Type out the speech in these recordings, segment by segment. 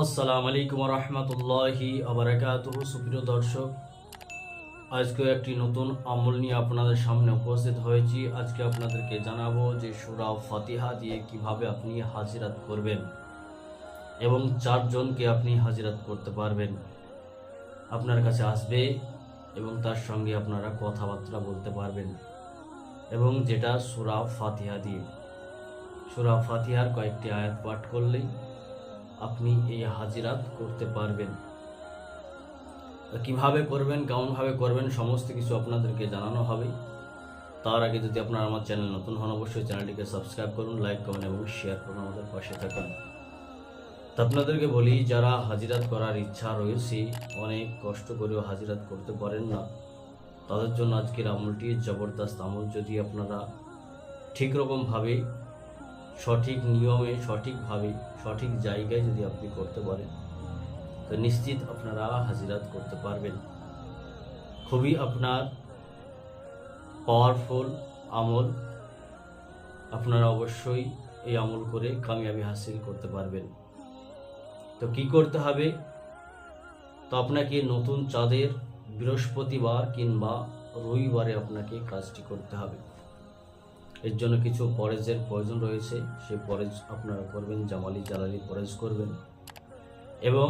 আসসালামু আলাইকুম রহমতুল্লাহি আবরাকাতুহু। সুপ্রিয় দর্শক, আজকে একটি নতুন আমল নিয়ে আপনাদের সামনে উপস্থিত হয়েছি। আজকে আপনাদেরকে জানাবো যে সূরা ফাতিহা দিয়ে কিভাবে আপনি হাজিরাত করবেন এবং চারজনকে আপনি হাজিরাত করতে পারবেন। আপনার কাছে আসবে এবং তার সঙ্গে আপনারা কথাবার্তা বলতে পারবেন, এবং যেটা সূরা ফাতিহা দিয়ে। সূরা ফাতিহার কয়েকটি আয়াত পাঠ করলেই আপনি এই হাজিরাত করতে পারবেন। কিভাবে করবেন, কেমনভাবে করবেন, সমস্ত কিছু আপনাদেরকে জানানো হবে। তার আগে যদি আপনারা আমার চ্যানেল নতুন হন, অবশ্যই চ্যানেলটিকে সাবস্ক্রাইব করুন, লাইক কমেন্ট এবং শেয়ার করুন, আমাদের পাশে থাকুন। তো আপনাদেরকে বলি, যারা হাজিরাত করার ইচ্ছা রয়েছে, অনেক কষ্ট করেও হাজিরাত করতে পারেন না, তাদের জন্য আজকের আমলটি জবরদস্ত আমল। যদি আপনারা ঠিক রকমভাবে, সঠিক নিয়মে, সঠিকভাবে, সঠিক জায়গায় যদি আপনি করতে পারেন, তো নিশ্চিত আপনারা হাজিরাত করতে পারবেন। খুবই আপনার পাওয়ারফুল আমল। আপনারা অবশ্যই এই আমল করে কামিয়াবি হাসিল করতে পারবেন। তো কি করতে হবে? তো আপনাকে নতুন চাঁদের বৃহস্পতিবার কিংবা রবিবারে আপনাকে কাজটি করতে হবে। এর জন্য কিছু পরেজের প্রয়োজন রয়েছে। সেই পরেজ আপনারা করবেন, জামালি জালালি পরেজ করবেন, এবং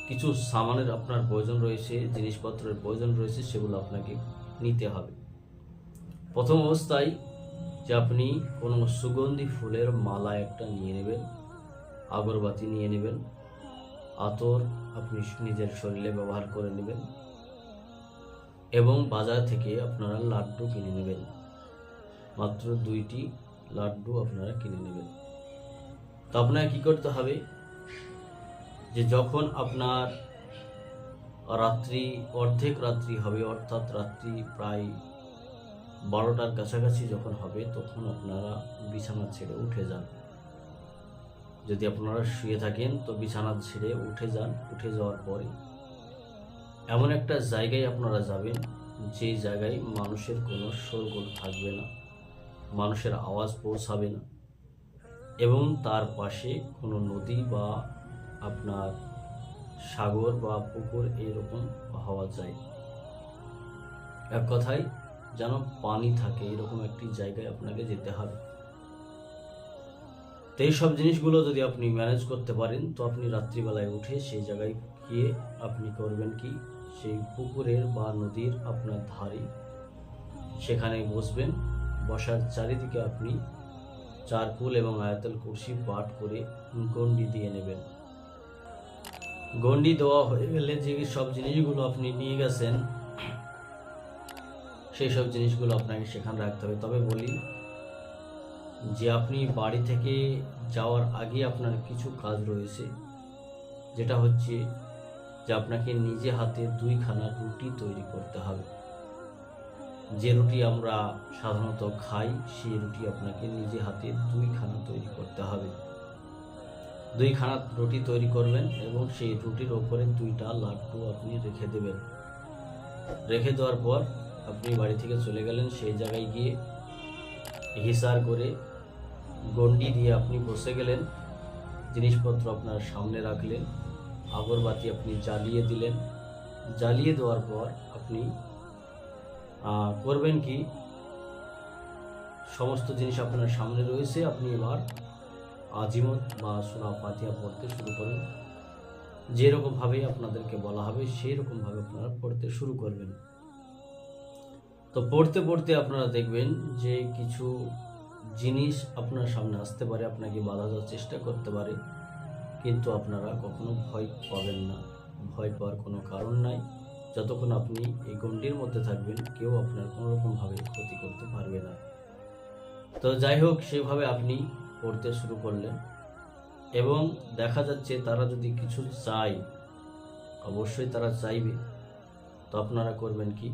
কিছু সামানের আপনার প্রয়োজন রয়েছে, জিনিসপত্রের প্রয়োজন রয়েছে, সেগুলো আপনাকে নিতে হবে। প্রথম অবস্থায় যে আপনি কোনো সুগন্ধি ফুলের মালা একটা নিয়ে নেবেন, আগরবাতি নিয়ে নেবেন, আতর আপনি নিজের শরীরে ব্যবহার করে নেবেন, এবং বাজার থেকে আপনারা লাড্ডু কিনে নেবেন। মাত্র 2টি লাড্ডু আপনারা কিনে নেবেন। তো আপনাকে কী করতে হবে, যে যখন আপনার রাত্রি, অর্ধেক রাত্রি হবে, অর্থাৎ রাত্রি প্রায় 12টার কাছাকাছি যখন হবে, তখন আপনারা বিছানা ছেড়ে উঠে যান। যদি আপনারা শুয়ে থাকেন তো বিছানা ছেড়ে উঠে যান। উঠে যাওয়ার পরে এমন একটা জায়গায় আপনারা যাবেন, যেই জায়গায় মানুষের কোনো শোরগোল থাকবে না, মানুষের আওয়াজ পৌঁছাবে না, এবং তার পাশে কোনো নদী বা আপনার সাগর বা পুকুর এইরকম হওয়া যায়। এক কথায় যেন পানি থাকে, এরকম একটি জায়গায় আপনাকে যেতে হবে। তো এই সব জিনিসগুলো যদি আপনি ম্যানেজ করতে পারেন, তো আপনি রাত্রিবেলায় উঠে সেই জায়গায় গিয়ে আপনি করবেন কি, সেই পুকুরের বা নদীর আপনার ধারে সেখানে বসবেন। বসার চারিদিকে আপনি চারকুল এবং আয়াতুল কুরসি পাঠ করে গণ্ডি দিয়ে নেবেন। গণ্ডি দেওয়া হয়ে গেলে যে সব জিনিসগুলো আপনি নিয়ে গেছেন, সেই সব জিনিসগুলো আপনাকে সেখানে রাখতে হবে। তবে বলি যে আপনি বাড়ি থেকে যাওয়ার আগে আপনার কিছু কাজ রয়েছে, যেটা হচ্ছে যে আপনাকে নিজে হাতে 2খানা রুটি তৈরি করতে হবে। যে রুটি আমরা সাধারণত খাই, সেই রুটি আপনাকে নিজে হাতে 2খানা তৈরি করতে হবে। 2খানা রুটি তৈরি করবেন, এবং সেই রুটির ওপরে 2টা লাড্ডু আপনি রেখে দেবেন। রেখে দেওয়ার পর আপনি বাড়ি থেকে চলে গেলেন, সেই জায়গায় গিয়ে হিসার করে গণ্ডি দিয়ে আপনি বসে গেলেন, জিনিসপত্র আপনার সামনে রাখলেন, আগরবাতি আপনি জ্বালিয়ে দিলেন। জ্বালিয়ে দেওয়ার পর আপনি করবেন কি, সমস্ত জিনিস আপনার সামনে রয়েছে, আপনি এবার আজিমত বা সূরা ফাতিহা পড়তে শুরু করেন। যেরকমভাবে আপনাদেরকে বলা হবে সেই রকমভাবে আপনারা পড়তে শুরু করবেন। তো পড়তে পড়তে আপনারা দেখবেন যে কিছু জিনিস আপনার সামনে আসতে পারে, আপনাকে বাধা দেওয়ার চেষ্টা করতে পারে, কিন্তু আপনারা কখনো ভয় পাবেন না। ভয় পাওয়ার কোনো কারণ নাই। যতক্ষণ আপনি এই গণ্ডির মধ্যে থাকবেন, কেউ আপনার কোনো রকমভাবে ক্ষতি করতে পারবে না। তো যাই হোক, সেভাবে আপনি পড়তে শুরু করলেন, এবং দেখা যাচ্ছে তারা যদি কিছু চায়, অবশ্যই তারা চাইবে, তো আপনারা করবেন কি,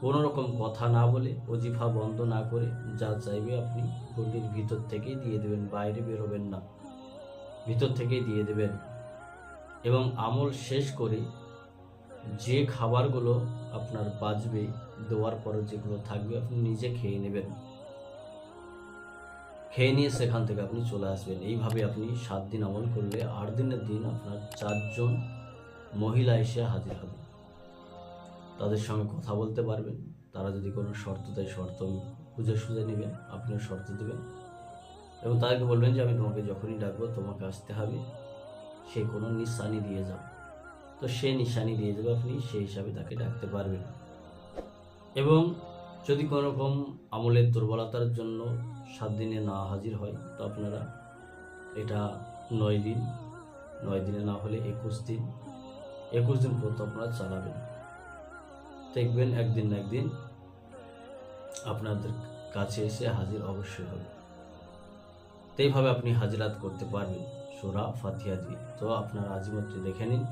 কোনো রকম কথা না বলে, ওজিফা বন্ধ না করে, যা চাইবে আপনি গণ্ডির ভিতর থেকেই দিয়ে দেবেন, বাইরে বেরোবেন না, ভিতর থেকেই দিয়ে দেবেন। এবং আমল শেষ করে যে খাবারগুলো আপনার বাঁচবে, দেওয়ার পরে যেগুলো থাকবে আপনি নিজে খেয়ে নেবেন। খেয়ে নিয়ে সেখান থেকে আপনি চলে আসবেন। এইভাবে আপনি 7 দিন আমল করলে 8 দিনের দিন আপনার 4 জন মহিলা এসে হাজির হবে। তাদের সঙ্গে কথা বলতে পারবেন। তারা যদি কোনো শর্ত দেয়, শর্ত বুঝে সুঝে নেবেন, আপনিও শর্ত দেবেন এবং তাদেরকে বলবেন যে আমি তোমাকে যখনই ডাকবো তোমাকে আসতে হবে, সে কোনো নিশানি দিয়ে যাও। তো সে নিশানি দিয়ে যাবে, আপনি সেই হিসাবে তাকে ডাকতে পারবেন। এবং যদি কোনো রকম আমলের দুর্বলতার জন্য 7 দিনে না হাজির হয়, তো আপনারা এটা 9 দিন, 9 দিনে না হলে 21 দিন, 21 দিন পর্যন্ত আপনারা চালাবেন। দেখবেন একদিন না একদিন আপনাদের কাছে এসে হাজির অবশ্যই হবে। তো এইভাবে আপনি হাজিরাত করতে পারবেন সূরা ফাতিহা দিয়ে। তো আপনার আজিমতটি দেখে নিন।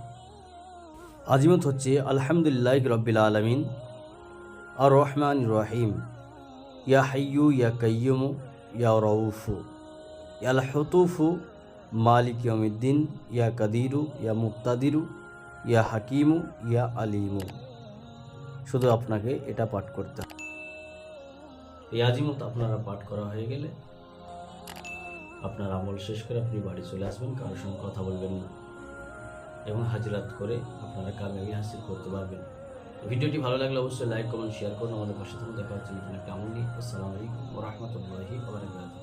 আজিমত হচ্ছে আলহামদুলিল্লাহি রাব্বিল আলামিন আর রহমানির রহিম, ইয়া হাইয়ু ইয়া কাইয়্যুমু ইয়া রাউফু ইয়া লতুফু মালিক ইয়াউমিদ্দিন ইয়া কাদিরু ইয়া মুক্তাদিরু ইয়া হাকিমু ইয়া আলিমু। শুধু আপনাকে এটা পাঠ করতে হবে। এই আজিমত আপনারা পাঠ করা হয়ে গেলে আপনার আমল শেষ করে আপনি বাড়ি চলে আসবেন, কারোর সঙ্গে কথা বলবেন না এবং হাজিরাত করে আপনারা কামিয়াবি হাসিল করতে পারবেন। ভিডিওটি ভালো লাগলে অবশ্যই লাইক, কমেন্ট, শেয়ার করুন। আমাদের পাশে থাকুন। দেখা হচ্ছে নতুন একটা আমল নিয়ে। আসসালামু আলাইকুম ওয়া রাহমাতুল্লাহি ওয়া বারাকাতুহু।